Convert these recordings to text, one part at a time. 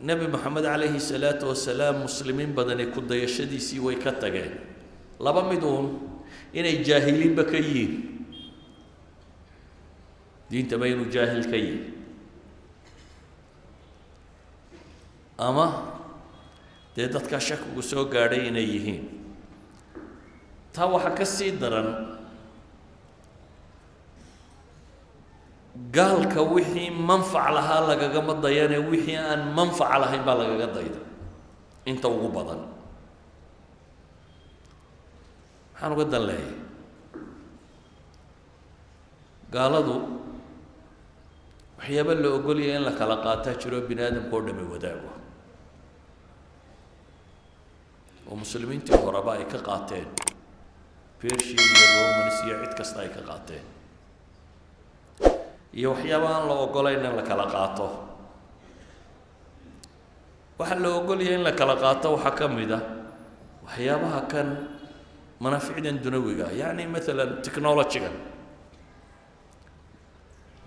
nebi moxamed calayhi salaatu wasalaam muslimiin badani ku dayashadiisii way ka tageen laba mid uun inay jaahiliinba ka yihiin diintaba inuu jaahil ka yihi ama dee dadkaa shakigu soo gaadhay inay yihiin taa waxaa ka sii daran gaalka wixii manfac lahaa lagagama dayane wixii aan manfac lahayn baa lagaga dayda inta ugu badan maxaan uga dan leeyahay gaaladu waxyaaba la ogolyahay in la kala qaataa jiro bini aadamka oo dhami wadaago oo muslimiintii horeba ay ka qaateen persia iyo romans iyo cid kasta ay ka qaateen iyo waxyaaba aan la ogolayn in la kala qaato waxaa la ogolyahay in la kala qaato waxaa ka mid ah waxyaabaha kan manaaficdan dunawiga yacni maalan technology-gan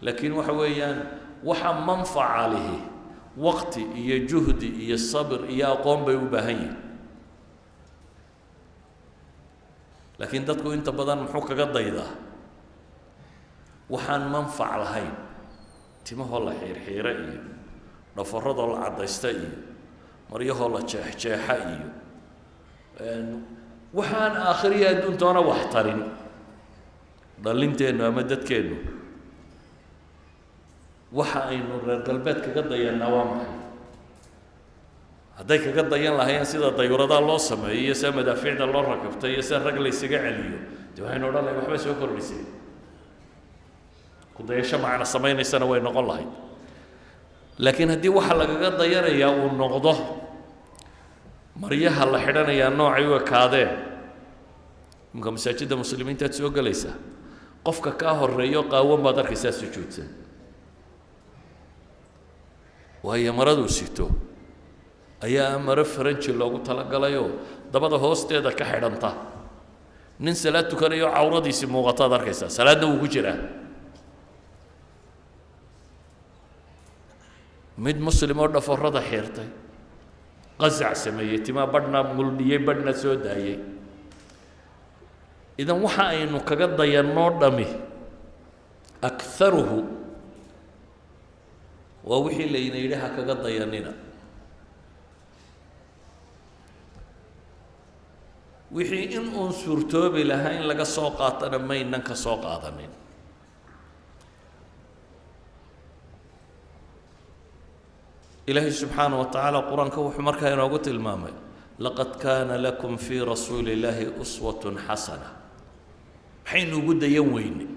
laakiin waxa weeyaan waxa manfaca lihi waqti iyo juhdi iyo sabr iyo aqoon bay u baahan yihiin laakiin dadku inta badan muxuu kaga daydaa waxaan manfac lahayn timahoo la xiirxiira iyo dhafaradoo la caddaysta iyo maryahoo la jeexjeexa iyo waxaan aakhiriya adduuntoona wax tarin dhallinteennu ama dadkeennu waxa aynu reer galbeed kaga dayannaa waa maxay hadday kaga dayan lahayeen sida dayuuradaa loo sameeyo iyo sida madaafiicda loo rakabtay iyo sida rag laysaga celiyo dee waxaynu odhan lahay waxba soo kordhisay kudayasho macna samaynaysana way noqon lahayd laakiin haddii waxa lagaga dayanayaa uu noqdo maryaha la xidhanayaa noocay u ekaadeen imka masaajidda muslimiintaad soo gelaysaa qofka kaa horeeyo qaawan baad arkaysaa sujuudsan waayo maraduu sito ayaa maro faranji loogu talagalayoo dabada hoosteeda ka xidhanta nin salaad tukanayo cawradiisii muuqataad arkaysaa salaadna wuu ku jiraa mid muslim oo dhaforada xiirtay qasac sameeyey timaa badhna muldhiyey badhna soo daayey idan waxa aynu kaga dayannoo dhami akaruhu waa wixii layna yidhi ha kaga dayanina wixii in uun suurtoobi lahaa in laga soo qaatana maynan ka soo qaadanin ilaahay subxaanaه wa tacaala qur-aanka wuxuu markaa inoogu tilmaamay laqad kaana lakum fii rasuuli اllaahi uswaة xasana maxaynu ugu dayan weynay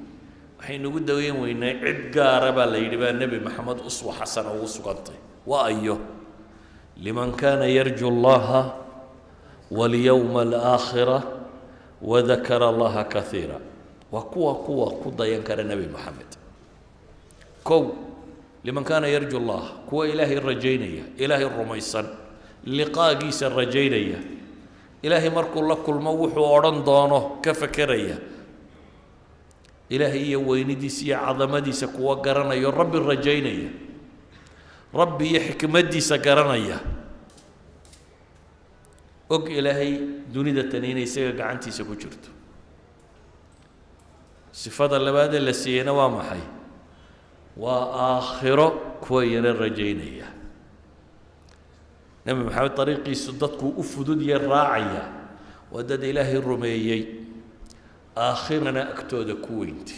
waxaynu ugu dayan weynay cid gaara baa la yidhi baa nebi maxamed uswa xasana ugu sugantay waa ayo liman kaana yarju اllaha walyowma alaakhira wadakara allaha kaiira waa kuwa ku dayan kara nebi maxamed kow liman kaana yarju allah kuwa ilaahay rajaynaya ilaahay rumaysan liqaagiisa rajaynaya ilaahay markuu la kulmo wuxuu odhan doono ka fekeraya ilaahay iyo weynidiisa iyo cadamadiisa kuwa garanayo rabbi rajaynaya rabbi iyo xikmaddiisa garanaya og ilaahay dunida tani inay isaga gacantiisa ku jirto sifada labaadee la siiyeyna waa maxay waa aakhiro kuwa yana rajaynaya nebi maxamed dariiqiisu dadku u fudud iyo raacaya waa dad ilaahay rumeeyey aakhirana agtooda ku weynti